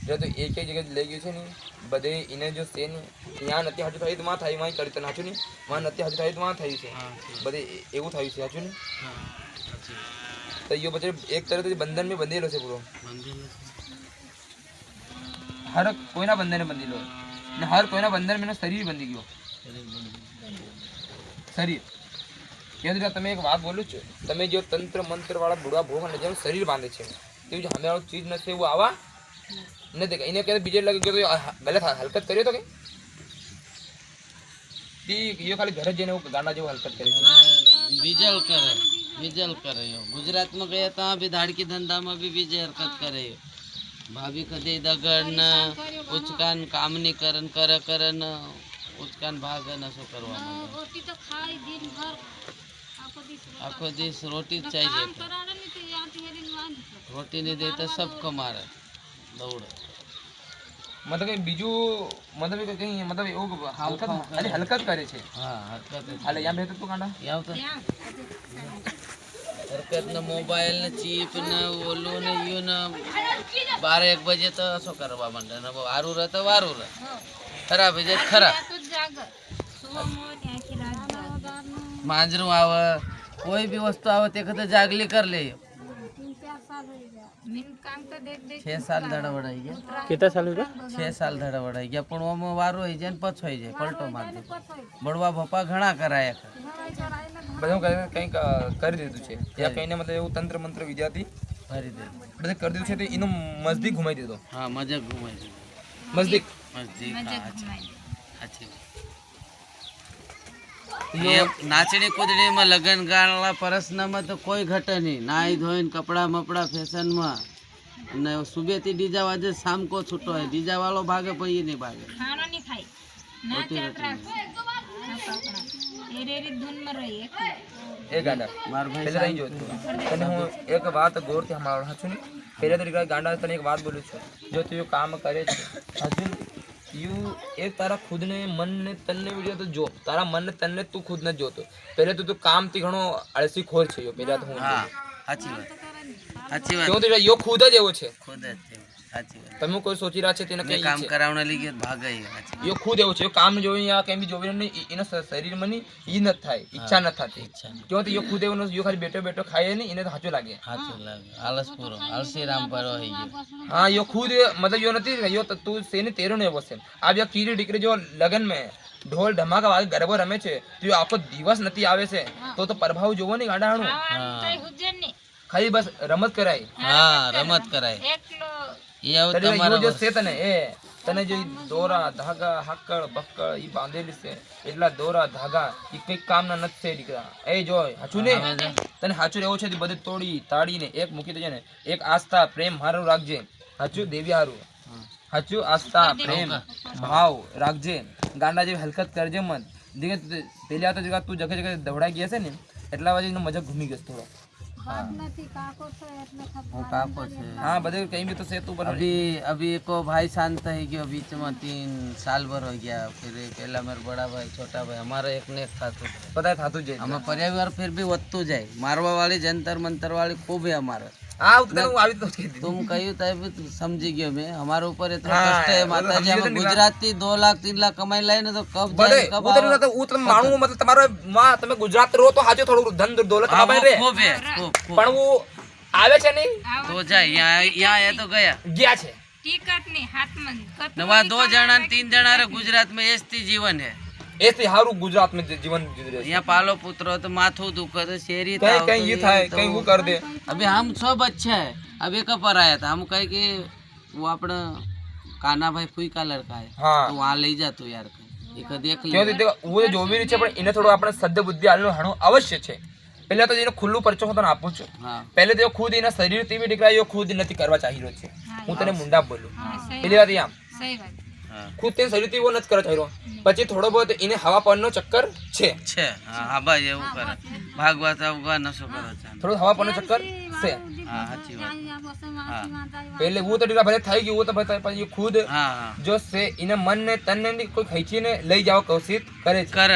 જો તો એક જગ્યાએ લઈ ગયું છે ને બધે એને જો છે ને ત્યાં નથી હાજુ થયું તો માં થાય માં કરી તને હાચું ને માં નથી હાજુ થયું તો માં થયું છે બધે એવું થયું છે હાચું ને તો યો પછી એક તરફથી બંધન में બંધેલો છે પૂરો હર કોઈના બંધને બંધેલો ને હર કોઈના બંધન મેં શરીર બંધી ગયો શરીર કેન્દ્ર તમે એક વાત બોલું છો તમે જો તંત્ર મંત્ર વાળા બુડા ભોગ ને જેમ શરીર બાંધે છે તેવું જો હમે વાળું ચીજ નથી એવું આવા નથી એને કહે બીજે લાગે કે ગલત હરકત કર્યો તો કે યો ખાલી ઘરે જઈને ગાંડા જેવો હરકત કરે છે विजल करे गुजरात में गया था भी धाड़की धंधा में भी विजय हरकत करे भाभी कदे दगड़ उचकान काम नहीं करन करन उचकान भाग न शो करवा रोटी तो खाई दिन भर आखो दिस रोटी चाहिए रोटी नहीं दे तो सब कमारे दौड़ मतलब કે બીજું मतलब કે કઈ मतलब એવું હલકત ખાલી હલકત કરે છે હા હરકત ખાલી યા બેઠો તું ગાંડા યાવ તો हरकत न मोबाइल न चीप न ओलू न यू न 12-1 बजे तो शो करवा मंडे न वारू रहे तो वारू रहे खराब है जे खराब मांजरू आवे कोई भी वस्तु आवे ते कते जागली कर ले 6 साल धड़ा वड़ाई गया कितना साल हो गया 6 साल धड़ा वड़ाई गया पण ओम वारो होई जाय न पछोई जाय पलटो मार दे बड़वा भपा घणा कराया બધું કંઈક કરી દીધું છે યા કઈને મતલબ એવું તંત્ર મંત્ર વિદ્યાર્થી भरी दे બધે કરી દીધું છે તો એનો મસ્જિદ ઘુમાઈ દીધો हां मजे घुमाई दे મસ્જિદ मस्जिद अच्छी ये नाचनी कूदनी में लगन गाला परसना में तो कोई घटे नहीं नाई धोइन कपड़ा मपड़ा फैशन में ने सुबह थी डीजा वाजे शाम को छूटो है डीजा वालो भागे पर ये नहीं भागे खाना नहीं खाई ना चाट एरेरी धुन में रही એ ગાંડા मार भाई પહેલા રહી જો તને હું એક વાત ગોરથી હમાડો હાચું ને પહેલા તરીકે ગાંડા તને એક વાત બોલું છું જો તું કામ કરે છે હાચું યુ એક તારા ખુદને મનને તનને વિડિયો તો જો તારા મનને તનને તું ખુદ ન જોતો પહેલા તું કામથી ઘણો આળસી ખોર છે યો પહેલા તો હું हां अच्छी बात क्यों तो यो खुद જ એવો છે खुद अच्छी बात તમે કોઈ સોચી રહ્યા છે તેને मैं કઈ काम करावने लगी भागे ही अच्छी યો ખુદ એવો છે યો કામ જોઈને યા કેમ બી જોઈને નહીં એના શરીરમાં નહીં ઈ ન થાય ઈચ્છા ન થતી इच्छा क्यों तो યો ખુદ એવો યો ખાલી બેઠો બેઠો ખાય નહીં એને તો સાચું લાગે हाथ लगे आलस पूरो आलसी राम पर ही हाँ यो खुद मतलब यो नहीं यो तो तू सेने तेरो नहीं वो से अब या कीड़ी डिकरी जो लगन में ढोल धमाका वागे गरबो रमे छे तो यो आखो दिवस नहीं आवे से तो प्रभाव जोवो नहीं गांडा हाणो खाली बस रमत कराई हां रमत कराए ये अब तने तुम्हारा यो जो से तने ए तने जो दोरा धागा हाकड़ बक्कड़ ई बांधेली से એટલા દોરા ધાગા ઈ કઈ કામના નથી છે દીકરા એ જો હાચું ને તને હાચું રહેવું છે બધું તોડી તાડીને એક મૂકી દેજે ને એક આસ્થા પ્રેમ હારું રાખજે હાચું દેવી હારું હાચું આસ્થા પ્રેમ ભાવ રાખજે ગાંડા જેવી હલકત કરજે મત દીકરા પેલા તો જગા તું જગે જગે દવડાઈ ગયા છે ને એટલા વાજે એનો મજા ઘૂમી ગયો થોડો हाँ बदल कहीं भी तो से तू बना अभी को भाई शांत है कि बीच में 3 साल भर हो गया फिर पहला मेरा बड़ा भाई छोटा भाई हमारा एक ने था तो पता है था तुझे हमें परिवार फिर भी वत्तू जाए मारवा वाली जंतर मंतर वाली खूब है हमारा हाँ उतना आवी तो तुम कहियो तब समझी गयो मैं हमारे ऊपर इतना कष्ट है माताजी हम गुजराती 2 लाख 3 लाख कमाई लाए ना तो कब जाए कब उतर तो उतर मानू मतलब તમારો માં તમે ગુજરાત રહો તો હાજો થોડું ધન દौलत કમાઈ રે खूब है खूब પણ वो આવે છે નહીં तो जाए यहाँ है तो गया ગયા છે टिकट नहीं हाथ में नवा 2 जना 3 जना रे गुजरात में एसती जीवन है એથી હારું ગુજરાત में जीवन જીવી રહ્યો यहाँ पालो पुत्र तो माथू दुखो तो शेरी कहीं कहीं ये था कहीं वो कर दे अभी हम सब अच्छा है अभी कब पर आया था हम कहे कि वो अपना काना भाई फुई का लड़का है हाँ तो वहाँ ले जा तू यार एक देख क्यों ले देखो वो जो भी છે પણ એને થોડો આપણે સદ્ય બુદ્ધિ આલનો હણો અવશ્ય છે પહેલા તો એનો ખુલ્લું પરચો હું તને આપું છું हाँ પહેલે તો ખુદ એના શરીરથી બી દીકરા ખુદ નથી કરવા ચાહી રહ્યો છે હું તને મુંડા બોલું પહેલી વાત આમ सही बात हाँ ખુદ તે શરીરથી वो નથી કરવા ચાહી રહ્યો પછી થોડો बहुत એને હવા પવનનો ચક્કર છે छे हाँ हाँ भाई ये वो करे भागवत उगा नशो करो चाहे થોડો હવા પવનનો ચક્કર છે हाँ अच्छी बात हाँ પહેલે वो तो દીકરા ભલે થઈ ગયું वो तो બતા પછી ખુદ हाँ हाँ जो से इने मन ने तन ने कोई खींचीने લઈ જાવ કોશિશ કરે છે कर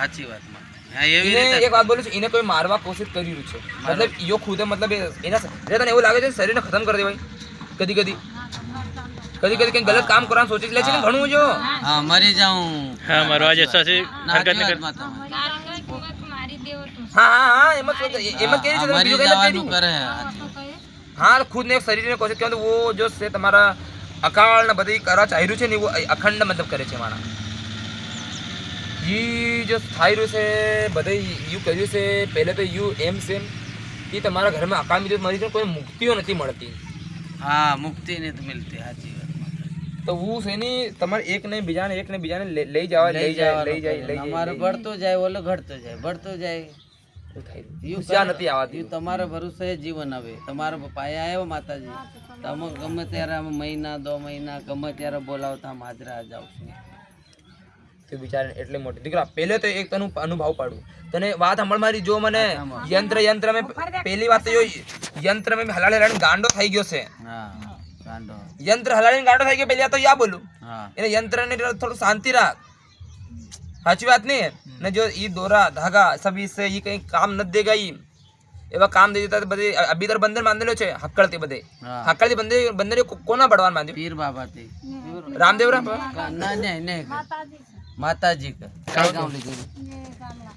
अच्छी बात में हाँ ये भी इने रहता एक बात बोलूं છું, इने કોઈ મારવા કોશિશ કરી રહ્યું છે મતલબ યો ખુદ મતલબ એના તને એવું લાગે છે શરીરને ખતમ કરી દે ભાઈ કદી કદી કદી કદી કઈ ગલત કામ કરવાનું સોચી લે છે ને ઘણું જો હા મરી જાઉં હા મરવા જશો છે હરકત ન કર નાચવાત તમારે. કાલ કઈ મત મારી દેવો તું હા એમ જ કેરી છે તમે મરી બીજું કઈ નથી જવાનું કર્યું. કરે તો કહે हाँ खुद ने शरीर ने कोशिश किया तो वो जो से तुम्हारा अकाल ने बधी करा चाहिए छे नहीं वो अखंड मतलब करे छे माना ये जो स्थायी से बधे यू કર્યું છે पहले तो यू एम से ये तुम्हारा घर में अकाल में मरी तो कोई मुक्तिओ નથી મળતી હા મુક્તિ નહીં તો મિલતી સાચી વાત તો वो છે ની તમારે એક ને બીજાને લઈ જવા લઈ જાય અમારે ભળતો જાય ઓલો ઘડતો જાય ભળતો જાય ત્યાં નથી આવતી ઈ તમારા ભરોસે જીવન આવે તમારા પાયા આવ્યો માતાજી તમે ગમે ત્યારે આમ મહિના 2 મહિના ગમે ત્યારે બોલાવતા આમ હાજરા જાવ તે બિચારા એટલે મોટી દીકરા પહેલે તો એક તને અનુભવ પાડું તને વાત સાંભળ મારી જો મને યંત્ર મેં પહેલી વાત તો યંત્ર મેં હલાડીને ગાંડો થઈ ગયો છે હા ગાંડો યંત્ર હલાડીને ગાંડો થઈ ગયો પહેલી વાત તો યા બોલું હા એને યંત્ર ને થોડું શાંતિ રાખ સાચી વાત નહીં ને જો ઈ દોરા धागा सब इससे ये कहीं काम न देगा ये એવા કામ દે દેતા બધે અભી તર બંદર બાંધેલો છે હક્કડથી બધે હા હક્કડથી બંદરે કોના બળવાન બાંધ્યું પીર બાબા થી રામદેવ રામ ના નહીં માતાજી માતાજી का काय गाव लिखेली ને ગામડા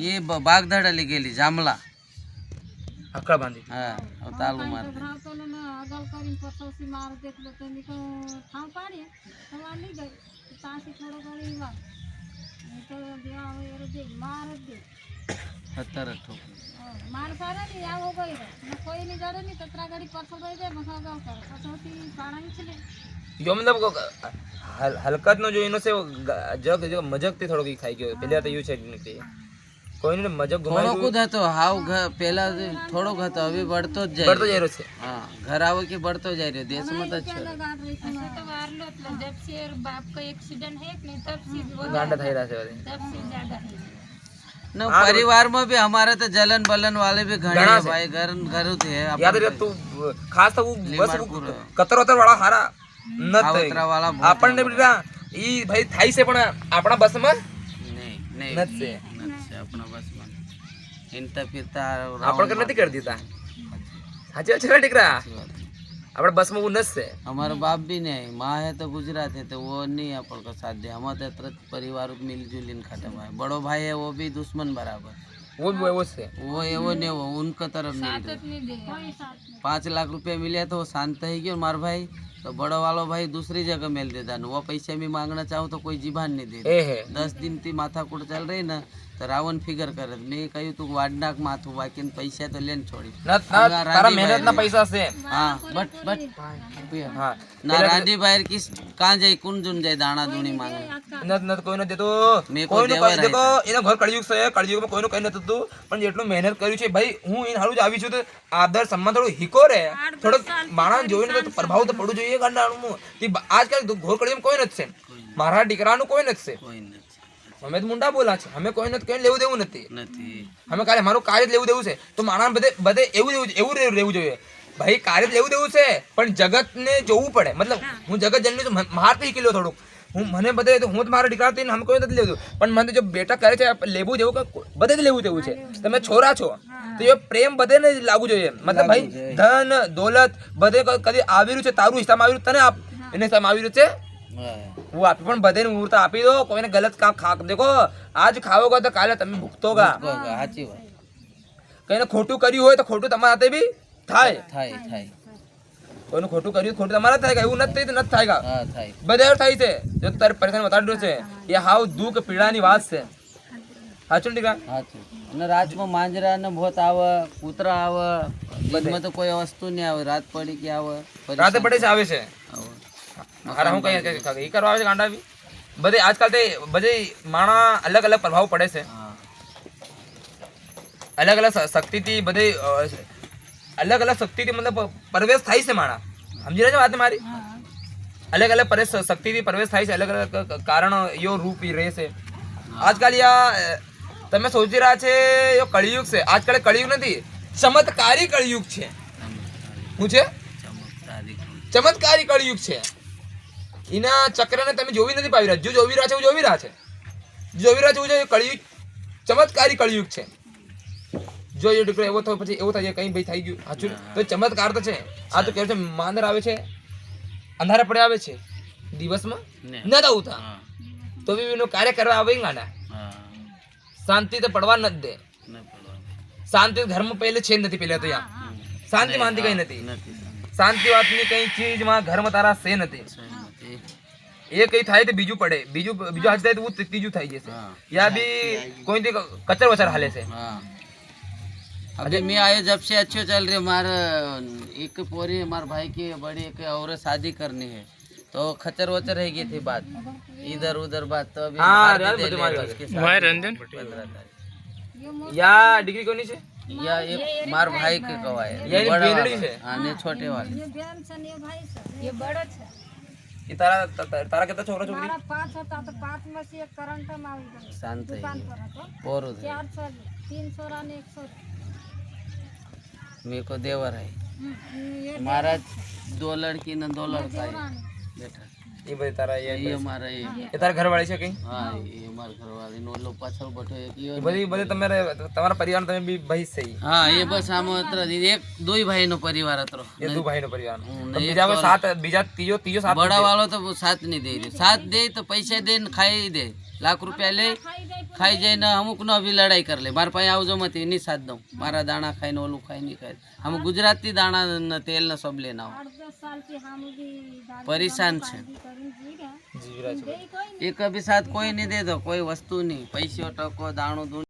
ये बागधाड़ा लिखेली जामला હક્કડ બાંધી હા તાલુ માર ધરાવતો ને અગલ કરીને પછોસી માર દેખલો તો ની તો ઠાવ પાડીએ તમાર લઈ ગઈ તાસી થોડો ઘણી વાત નહીં તો દેવા હોય એ દે માર જ દે 17 ठोक માર સારા ની આવો ગઈ ને કોઈ ની જડે ની તતરા ગાડી પરસો ગઈ દે મસા ગાવ કર પછોસી પાણાઈ છે ને જો મતલબ હલકત નો જો એનો છે જગ જો મજક થી થોડો કઈ ખાઈ ગયો પેલા તો યુ છે નીકળી કોઈને મજક થોડો ઘુમાઈ કુદ હતો હાવ પેલા થોડોક હતો હવે बढ़તો જ જાય પડતો જઈ રહ્યો છે हाँ घर आओ के बढ़तो जा रहे देश में तो अच्छा ऐसे तो वारलो એટલે जब से बाप का एक्सीडेंट है कि तब से वो ગાંડા થઈ રહ્યા છે બધે तब से ज्यादा है न परिवार में भी हमारे तो जलन बलन वाले भी घणे घणा हैं से। भाई घर घर थे યાદ રહે તું ખાસ તો બસ લીમારપુર. કતરોતર વાળા હારા ન ખાવતરા વાળા બહુ આપણને બેટા ઈ ભાઈ થાય છે પણ આપણા બસમાં नहीं नहीं નથી નથી अपना बस में इनता फिरता આપણે કઈ નથી કરી દીધા સાચી વાત છે ને દીકરા આપણે બસમાં હું નથી हमारे बाप भी नहीं माँ है तो गुजरात है तो वो नहीं अपन को साथ दे हमारे तो परिवार मिलजुल इन खत्म है बड़ो भाई है वो भी दुश्मन बराबर वो भी वो છે वो ये वो नहीं वो उनका तरफ नहीं दे नहीं दे कोई साथ नहीं 5 लाख रुपया मिले तो वो शांत है क्यों मार भाई तो बड़ा वालो भाई दूसरी जगह मिल देता न वो पैसे भी मांगना चाहूँ तो कोई जीभान नहीं देता એ હે 10 दिन थी माथाकूट चल रही ना तो रावण फिगर करे मैं कहूँ तू वाडनाक माथू बाकी पैसा तो लेन छोड़ी તારા મહેનત ના પૈસા છે हाँ बट હા ना रांडी बाहर किस कहाँ जाए कौन जुन जाए दाना दूनी मांगने નત નત કોઈને દેતો મેં કોઈ કોઈનું દેવા કઈ દેતો એનો ઘર કળિયુગ છે કળિયુગમાં કોઈનું કઈ નતું તું પણ જેટલું મહેનત કર્યું છે ભાઈ હું એને હારું જ આવી છું તો આદર સન્માન થોડું હિકો રે થોડોક માણસ જોઈને તો પ્રભાવ તો પડવું જોઈએ ગાંડાનું આજકાલ ઘોર કળિયુગમાં કોઈ નથી છે મારા દીકરાનું કોઈ નથી છે कोई नहीं અમે તો મુંડા બોલા છે અમે કોઈ નથી કઈ લેવું દેવું નથી नहीं અમે કાલે મારું કાર્ય જ લેવું દેવું છે તો માણસ બધે એવું રહેવું જોઈએ ભાઈ કાર્ય જ લેવું દેવું છે પણ જગતને જોવું પડે મતલબ હું જગત જન્મી છું માર તો શીખી લો થોડુંક હું મને બધે તો હું તો મારા દીકરા થઈને અમે કોઈ નથી લેવું પણ મને જો બેટા કરે છે લેવું દેવું કે બધે જ લેવું દેવું છે તમે છોરા છો તો એ પ્રેમ બધે ને લાગવું જોઈએ મતલબ ભાઈ ધન દોલત બધે કદી આવી રહ્યું છે તારું હિસાબમાં આવી રહ્યું તને આપ એને હિસાબમાં આવી રહ્યું છે હું આપી પણ બધે મુહૂર્ત આપી દો કોઈને ગલત કામ દેખો આજ ખાવોગા તો કાલે તમે ભૂખતોગા साची बात કઈને ખોટું કર્યું હોય તો ખોટું તમારા હાથે બી થાય थाई थाई કોઈનું ખોટું કર્યું ખોટું તમારા થાય એવું નથી થયું તો નથી થાય हाँ थाई બધે થાય છે જો તારે પરેશાની બતાડ્યો છે એ હાવ દુઃખ પીડાની વાત છે સાચું ને દીકરા સાચું અને રાતમાં માંજરા ને ભૂત આવે કૂતરા આવે બધમાં તો કોઈ વસ્તુ નહીં આવે રાત પડી કે આવે રાતે પડે છે આવે છે આવે. અરે હું કઈ એ કરવા આવે છે ગાંડા બી બધે આજકાલ તે બધે માણા અલગ અલગ પ્રભાવ પડે છે હા અલગ અલગ શક્તિથી બધે અલગ અલગ શક્તિથી મતલબ પ્રવેશ થાય છે માણા સમજી રહ્યા છો વાત મારી અલગ અલગ શક્તિથી પ્રવેશ થાય છે અલગ અલગ કારણ યો રૂપ રહે છે આજકાલ યા તમે સોચી રહ્યા છે યો કળિયુગ છે આજકાલ કળિયુગ નથી ચમત્કારી કળિયુગ છે શું છે ચમત્કારી ચમત્કારી કળિયુગ છે એના ચક્રને તમે જોવી નથી પાવી રહ્યા જો જોવી રહ્યા છે એવું જોવી રહ્યા છે જોવી રહ્યા છે એવું કળિયુગ ચમત્કારી કળિયુગ છે જો એ દીકરો એવો થયો પછી એવું થાય કઈ ભાઈ થઈ ગયું સાચું તો ચમત્કાર તો છે આ તો કેવું છે માંદર આવે છે અંધારા પડે આવે છે દિવસમાં ને ન આવતા હા તો બી એનું કાર્ય કરવા આવે ગાના હા શાંતિ તો પડવા નથી દે ન પડવાનું શાંતિ ઘરમાં પહેલે છે જ નથી પહેલા તો યા શાંતિ માનતી કઈ નથી નથી શાંતિ વાતની કઈ ચીજમાં ઘરમાં તારા છે નથી નથી એ કઈ થાય તો બીજું પડે બીજું હાથ થાય તો ત્રીજું થઈ જશે हाँ યા બી કોઈ કચર વચર હાલે છે हाँ अभी मैं आए जब से अच्छे चल रहे हमारा एक पोरी हमारे भाई की बड़ी एक और शादी करनी है तो खचर वचर रह गई थी बात इधर उधर बात तो अभी हाँ, बाहर यार, दे मुझे ले मालूम तो है। उसके भाई साथ रंजन 15 तारीख ये मोर યા ડિગ્રી કોની છે या एक मार भाई के कवा है यानी बड़ा बेनड़ी वाला। से? हाँ नहीं छोटे वाले ये बहन છે ને એ ભાઈ છે એ બડો છે એ તારા તારા કેટલા છોકરા છોકરી મારા 5 હતા તો 5 માંથી એક કરંટમાં આવી ગયો शांत है દુકાન પર હતો पोरू थे 4 છોરી 3 છોરા ને 1 છોરી मेरे को देवर है ये हमारा 2 लड़की न 2 लड़का है દેવરાણી. बेटा એ બધી તારા ये એ हमारा ये એ તારા ઘરવાળી છે કઈ हाँ ये हमारे घर वाले नो लोग पाछल बैठो एक ये એ બધી બધી તમારે તમારા પરિવાર તમે બી ભાઈ છે हाँ ये बस हम अत्र एक दो ही भाई नो परिवार अत्र એ દુ ભાઈનો પરિવાર नहीं, તો બીજા કોઈ સાત બીજા ત્રીજો ત્રીજો સાત बड़ा वालों तो वो साथ नहीं दे रहे साथ दे तो पैसे दे न खाई दे लाख रुपया ले खाई जाए ना अमुक नो अभी लड़ाई कर ले मार पाए आवजो मत नहीं साथ दो मारा दाना खाई न ओलू खाई नहीं खाई हम गुजराती दाना न तेल न सब लेना हो 8-10 साल की हम भी दादी परेशान छे કરીને જી ગયા જીવરા છે દેઈ કોઈ ये कभी साथ कोई नहीं दे दो कोई वस्तु नहीं पैसे टको दाणो दूध